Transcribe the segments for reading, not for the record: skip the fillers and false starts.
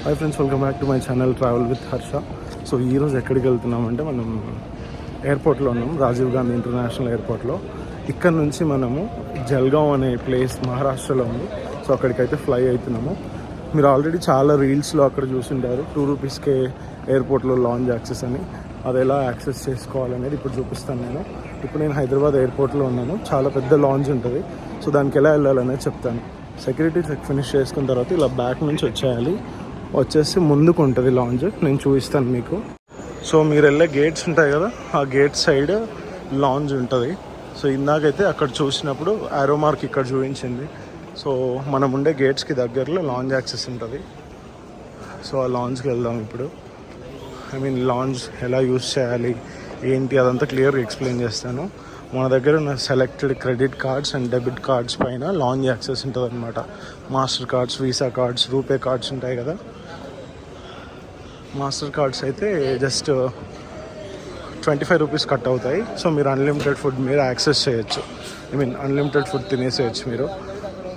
Hi friends, welcome back to my channel travel with Harsha. So ఈరోజు ఎక్కడికి వెళ్తున్నామంటే మనం ఎయిర్పోర్ట్లో ఉన్నాం, రాజీవ్ గాంధీ ఇంటర్నేషనల్ ఎయిర్పోర్ట్లో. ఇక్కడ నుంచి మనము జల్గావ్ అనే ప్లేస్ మహారాష్ట్రలో ఉంది. సో అక్కడికైతే ఫ్లై అవుతున్నాము. మీరు ఆల్రెడీ చాలా రీల్స్లో అక్కడ చూసింటారు, 2 రూపీస్కే ఎయిర్పోర్ట్లో లాంజ్ యాక్సెస్ అని. అది ఎలా యాక్సెస్ చేసుకోవాలనేది ఇప్పుడు చూపిస్తాను నేను. ఇప్పుడు నేను హైదరాబాద్ ఎయిర్పోర్ట్లో ఉన్నాను. చాలా పెద్ద లాంజ్ ఉంటుంది. సో దానికి ఎలా వెళ్ళాలనేది చెప్తాను. సెక్యూరిటీ చెక్ ఫినిష్ చేసుకున్న తర్వాత ఇలా బ్యాక్ నుంచి వచ్చేసి ముందుకు ఉంటుంది లాంజ్. నేను చూపిస్తాను మీకు. సో మీరు వెళ్ళే గేట్స్ ఉంటాయి కదా, ఆ గేట్ సైడ్ లాంజ్ ఉంటుంది. సో ఇందాకైతే అక్కడ చూసినప్పుడు ఆరో మార్క్ ఇక్కడ చూపించింది. సో మనం ఉండే గేట్స్కి దగ్గరలో లాంజ్ యాక్సెస్ ఉంటుంది. సో ఆ లాంజ్కి వెళ్దాం ఇప్పుడు. లాంజ్ ఎలా యూజ్ చేయాలి ఏంటి అదంతా క్లియర్గా ఎక్స్ప్లెయిన్ చేస్తాను. మన దగ్గర ఉన్న selected credit cards and debit cards పైన లాంజ్ యాక్సెస్ ఉంటుంది అనమాట. Master cards, visa cards, RuPay cards ఉంటాయి కదా. మాస్టర్ కార్డ్స్ అయితే జస్ట్ 25 రూపీస్ కట్ అవుతాయి. సో మీరు అన్లిమిటెడ్ ఫుడ్ మీరు యాక్సెస్ చేయొచ్చు. అన్లిమిటెడ్ ఫుడ్ తినేసేయచ్చు మీరు.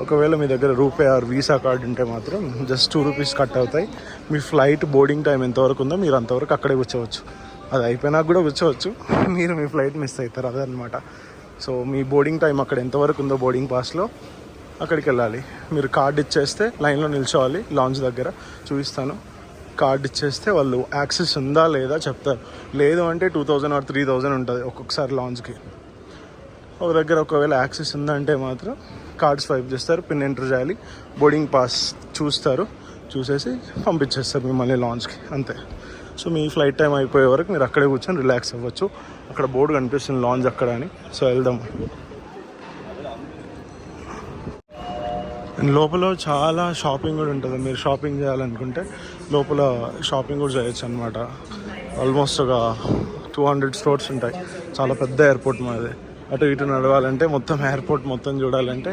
ఒకవేళ మీ దగ్గర రూపే ఆర్ వీసా కార్డ్ ఉంటే మాత్రం జస్ట్ 2 రూపీస్ కట్ అవుతాయి. మీ ఫ్లైట్ బోర్డింగ్ టైం ఎంతవరకు ఉందో మీరు అంతవరకు అక్కడే కూర్చోవచ్చు. అది అయిపోయినాక కూడా కూర్చోవచ్చు, మీరు మీ ఫ్లైట్ మిస్ అవుతారు, అదనమాట. సో మీ బోర్డింగ్ టైం అక్కడ ఎంతవరకు ఉందో బోర్డింగ్ పాస్లో అక్కడికి వెళ్ళాలి. మీరు కార్డు ఇచ్చేస్తే లైన్లో నిల్చోవాలి. లాంజ్ దగ్గర చూపిస్తాను. కార్డు ఇచ్చేస్తే వాళ్ళు యాక్సెస్ ఉందా లేదా చెప్తారు. లేదు అంటే 2000 ఆర్ 3000 ఉంటుంది ఒక్కొక్కసారి లాంజ్కి. ఒక దగ్గర ఒకవేళ యాక్సెస్ ఉందంటే మాత్రం కార్డ్ స్వైప్ చేస్తారు, పిన్ ఎంటర్ చేయాలి, బోర్డింగ్ పాస్ చూస్తారు, చూసేసి పంపించేస్తారు మిమ్మల్ని లాంజ్కి, అంతే. సో మీ ఫ్లైట్ టైం అయిపోయే వరకు మీరు అక్కడే కూర్చొని రిలాక్స్ అవ్వచ్చు. అక్కడ బోర్డు కనిపిస్తుంది లాంజ్ అక్కడ అని. సో వెళ్దాం. లోపల చాలా షాపింగ్ కూడా ఉంటుంది. మీరు షాపింగ్ చేయాలనుకుంటే లోపల షాపింగ్ కూడా చేయొచ్చు అనమాట. ఆల్మోస్ట్ ఒక 200 స్టోర్స్ ఉంటాయి. చాలా పెద్ద ఎయిర్పోర్ట్ మాది. అటు ఇటు నడవాలంటే మొత్తం ఎయిర్పోర్ట్ మొత్తం చూడాలంటే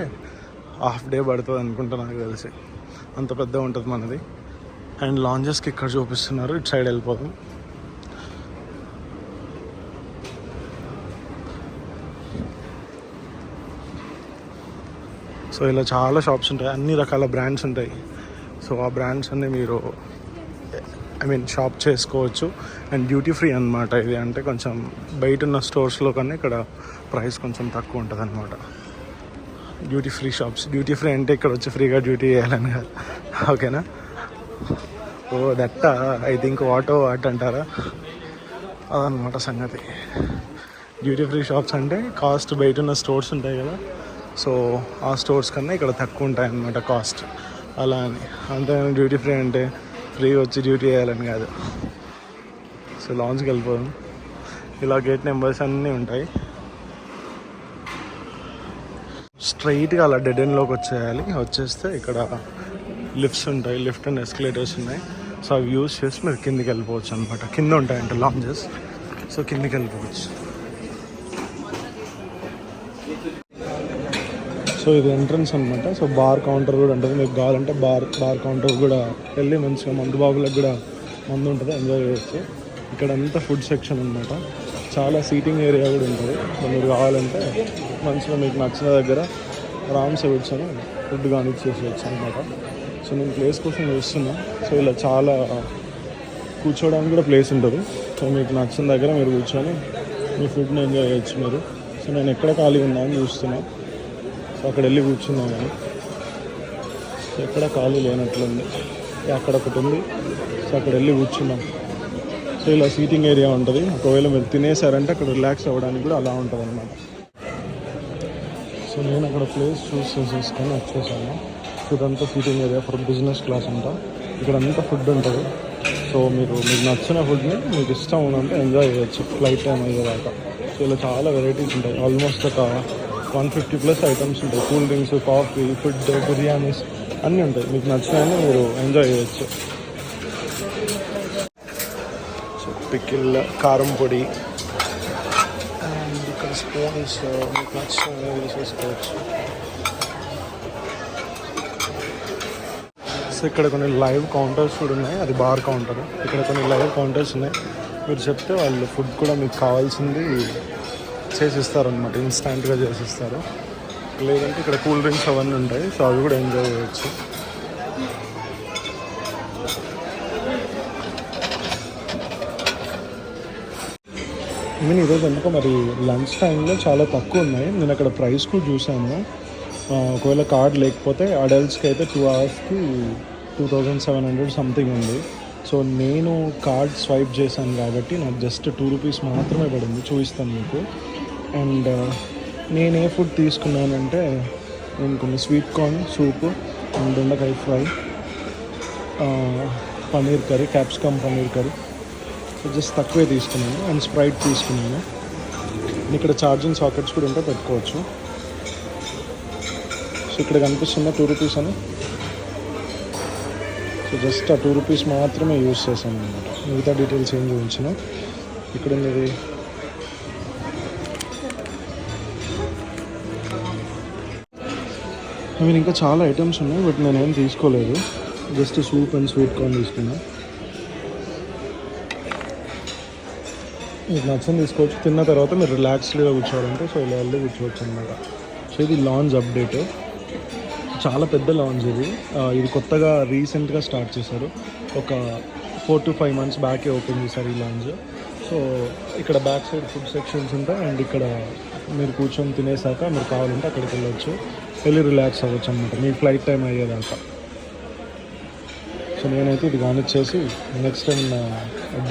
హాఫ్ డే పడుతుంది అనుకుంటా నాకు తెలిసి. అంత పెద్ద ఉంటుంది మనది. అండ్ లాంజెస్కి ఇక్కడ చూపిస్తున్నారు, ఇటు సైడ్ వెళ్ళిపోతాం. సో ఇలా చాలా షాప్స్ ఉంటాయి, అన్ని రకాల బ్రాండ్స్ ఉంటాయి. సో ఆ బ్రాండ్స్ అన్నీ మీరు షాప్ చేసుకోవచ్చు. అండ్ డ్యూటీ ఫ్రీ అనమాట ఇది. అంటే కొంచెం బయట ఉన్న స్టోర్స్లో కన్నా ఇక్కడ ప్రైస్ కొంచెం తక్కువ ఉంటుంది అనమాట. Duty free shops. Duty free అంటే ఇక్కడ వచ్చి ఫ్రీగా డ్యూటీ చేయాలని కాదు, ఓకేనా? ఓ దట్ట ఐ థింక్ వాటో వాట్ అంటారా, అదనమాట సంగతి. డ్యూటీ ఫ్రీ షాప్స్ అంటే కాస్ట్ బయట ఉన్న స్టోర్స్ ఉంటాయి కదా, సో ఆ స్టోర్స్ కన్నా ఇక్కడ తక్కువ ఉంటాయి అన్నమాట కాస్ట్, అలా అని. అంతేగాని డ్యూటీ ఫ్రీ అంటే ఫ్రీ వచ్చి డ్యూటీ చేయాలని కాదు. సో లాంజ్కి వెళ్ళిపోదాం. ఇలా గేట్ నెంబర్స్ అన్నీ ఉంటాయి. స్ట్రైట్గా అలా డెడ్ ఎండ్లోకి వచ్చేస్తే ఇక్కడ లిఫ్ట్స్ ఉంటాయి, లిఫ్ట్ అండ్ ఎస్కలేటర్స్ ఉన్నాయి. సో అవి యూజ్ చేసి మీరు కిందికి వెళ్ళిపోవచ్చు అనమాట. కింద ఉంటాయంట లాంజెస్, సో కిందికి వెళ్ళిపోవచ్చు. సో ఇది ఎంట్రన్స్ అనమాట. సో బార్ కౌంటర్ కూడా ఉంటుంది. మీకు కావాలంటే బార్ కౌంటర్ కూడా వెళ్ళి మంచిగా మందు బాబులకు కూడా మందు ఉంటుంది, ఎంజాయ్ చేయొచ్చు. ఇక్కడ అంతా ఫుడ్ సెక్షన్ అనమాట. చాలా సీటింగ్ ఏరియా కూడా ఉంటుంది. మీరు కావాలంటే మంచిగా మీకు నచ్చిన దగ్గర ఆరామ్సే కూర్చొని ఫుడ్ కానీ చేసేయచ్చు అనమాట. సో నేను ప్లేస్ కోసం చూస్తున్నా. సో ఇలా చాలా కూర్చోవడానికి కూడా ప్లేస్ ఉంటుంది. సో మీకు నచ్చిన దగ్గర మీరు కూర్చొని మీ ఫుడ్ని ఎంజాయ్ చేయొచ్చు మీరు. సో నేను ఎక్కడ ఖాళీగా ఉన్నా అని చూస్తున్నాను. సో అక్కడ వెళ్ళి కూర్చున్నాం కానీ సో ఎక్కడ ఖాళీ లేనట్లుంది. అక్కడ ఒకటి ఉంది, సో అక్కడ వెళ్ళి కూర్చున్నాం. సో ఇలా సీటింగ్ ఏరియా ఉంటుంది. ఒకవేళ మీరు తినేసారంటే అక్కడ రిలాక్స్ అవ్వడానికి కూడా అలా ఉంటుంది అన్నమాట. సో నేను అక్కడ ప్లేస్ చూసేసుకొని వచ్చేసాను. ఇదంతా seating area for business class అంట. ఇక్కడ అంతా ఫుడ్ ఉంటుంది. సో మీకు నచ్చిన ఫుడ్ని మీకు ఇష్టం ఉందంటే ఎంజాయ్ చేయొచ్చు ఫ్లైట్ టైం అయ్యేదాకా. సో ఇలా చాలా వెరైటీస్ ఉంటాయి. ఆల్మోస్ట్ ఒక 150+ ఐటమ్స్ ఉంటాయి. Cool drinks, coffee, food, biryanis అన్నీ ఉంటాయి. మీకు నచ్చినవి మీరు ఎంజాయ్ చేయొచ్చు. సో పికిల్, కారం పొడి అండ్ ఇక్కడ స్పూన్స్ మీకు నచ్చినవి తీసేసుకోవచ్చు. సో ఇక్కడ కొన్ని లైవ్ కౌంటర్స్ కూడా ఉన్నాయి. అది బార్ కౌంటర్. ఇక్కడ కొన్ని లైవ్ కౌంటర్స్ ఉన్నాయి. మీరు చెప్తే వాళ్ళు ఫుడ్ కూడా మీకు కావాల్సింది చేసిస్తారు అనమాట, ఇన్స్టాంట్గా చేసిస్తారు. లేదంటే ఇక్కడ కూల్ డ్రింక్స్ అవన్నీ ఉంటాయి. సో అవి కూడా ఎంజాయ్ చేయొచ్చు. ఈవెన్ ఈరోజు ఎందుకో మరి లంచ్ టైంలో చాలా తక్కువ ఉన్నాయి. నేను అక్కడ ప్రైస్ కూడా చూసాను. ఒకవేళ కార్డ్ లేకపోతే అడల్ట్స్కి అయితే 2 అవర్స్కి 2700 సంథింగ్ ఉంది. సో నేను కార్డ్ స్వైప్ చేశాను కాబట్టి నాకు జస్ట్ 2 రూపీస్ మాత్రమే పడింది. చూపిస్తాను మీకు. అండ్ నేను ఏ ఫుడ్ తీసుకున్నానంటే నేను కొన్ని స్వీట్ కార్న్ సూప్, దొండకాయ fry, paneer curry, capsicum paneer curry just తక్కువే తీసుకున్నాను. అండ్ స్ప్రైట్ తీసుకున్నాను. ఇక్కడ ఛార్జింగ్ సాకెట్స్ కూడా ఉంటే పెట్టుకోవచ్చు. సో ఇక్కడ కనిపిస్తున్న 2 రూపీస్ అని. సో జస్ట్ ఆ 2 రూపీస్ మాత్రమే యూజ్ చేశాను అనమాట. మిగతా డీటెయిల్స్ ఏం చూపించిన. ఇక్కడ ఉన్నది ఇంకా చాలా ఐటమ్స్ ఉన్నాయి, బట్ నేనేం తీసుకోలేదు. Just soup and sweet corn తీసుకున్నా. మీకు నచ్చని తీసుకోవచ్చు. తిన్న తర్వాత మీరు రిలాక్స్డ్గా కూర్చోవాలంటే సో ఇలా వెళ్ళి కూర్చోవచ్చు అనమాట. సో ఇది లాంజ్ అప్డేట్. చాలా పెద్ద లాంజ్ ఇది. ఇది కొత్తగా రీసెంట్గా స్టార్ట్ చేశారు. ఒక 4 to 5 months బ్యాకే ఓపెన్ చేశారు ఈ లాంజ్. సో ఇక్కడ బ్యాక్ సైడ్ ఫుడ్ సెక్షన్స్ ఉంటాయి. అండ్ ఇక్కడ మీరు కూర్చొని తినేసాక మీరు కావాలంటే అక్కడికి వెళ్ళొచ్చు, వెళ్ళి రిలాక్స్ అవ్వచ్చు అనమాట మీ ఫ్లైట్ టైం అయ్యేదాకా. సో నేనైతే ఇది కానిచ్చేసి నెక్స్ట్ టైం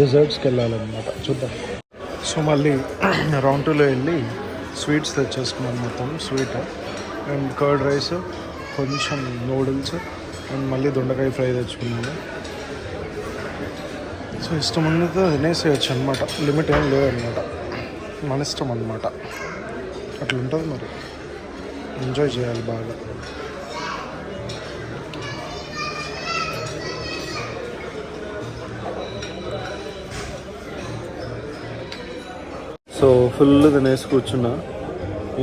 డెజర్ట్స్కి వెళ్ళాలన్నమాట. చూద్దాం. సో మళ్ళీ రౌండ్ 2లో వెళ్ళి స్వీట్స్ తెచ్చేసుకున్నాను. మొత్తం స్వీట్ అండ్ కర్డ్ రైస్, కొంచెం నూడిల్స్ అండ్ మళ్ళీ దొండకాయ ఫ్రై తెచ్చుకున్నాను. సో ఇష్టం ఉన్నది తినేసేయచ్చు అనమాట. లిమిట్ ఏం లేదనమాట, మన ఇష్టం అనమాట. అట్లా ఉంటుంది మరి. ఎంజాయ్ చేయాలి బాగా. సో ఫుల్ తినేసి కూర్చున్నా.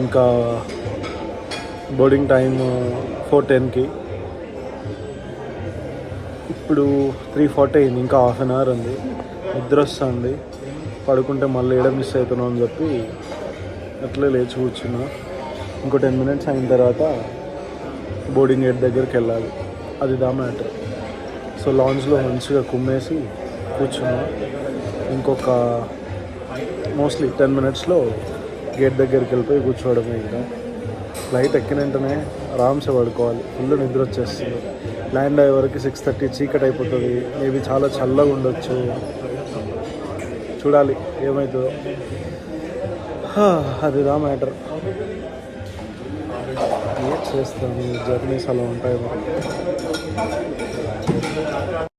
ఇంకా బోర్డింగ్ టైం 4:10కి. ఇప్పుడు 3:40 అయింది. ఇంకా హాఫ్ అన్ అవర్ ఉంది. నిద్ర వస్తుంది. పడుకుంటే మళ్ళీ ఏడ మిస్ అవుతున్నాం అని చెప్పి అట్లే లేచి కూర్చున్నా. ఇంకో 10 minutes అయిన తర్వాత బోర్డింగ్ గేట్ దగ్గరికి వెళ్ళాలి. అది దా మ్యాటర్. సో లాంజ్లో మంచిగా కుమ్మేసి కూర్చున్నా. ఇంకొక మోస్ట్లీ 10 minutesలో గేట్ దగ్గరికి వెళ్ళిపోయి కూర్చోవడమే. ఇంకా ఫ్లైట్ ఎక్కిన వెంటనే ఆరామ్సే పడుకోవాలి. ఫుల్ నిద్ర వచ్చేస్తుంది. ల్యాండ్ అయ్యే వరకు 6:30 చీకటి అయిపోతుంది. మేబీ చాలా చల్లగా ఉండొచ్చు. చూడాలి ఏమవుతుందో. అది దా మ్యాటర్. ఏం చేస్తాను, జర్నీస్ అలా ఉంటాయి మరి.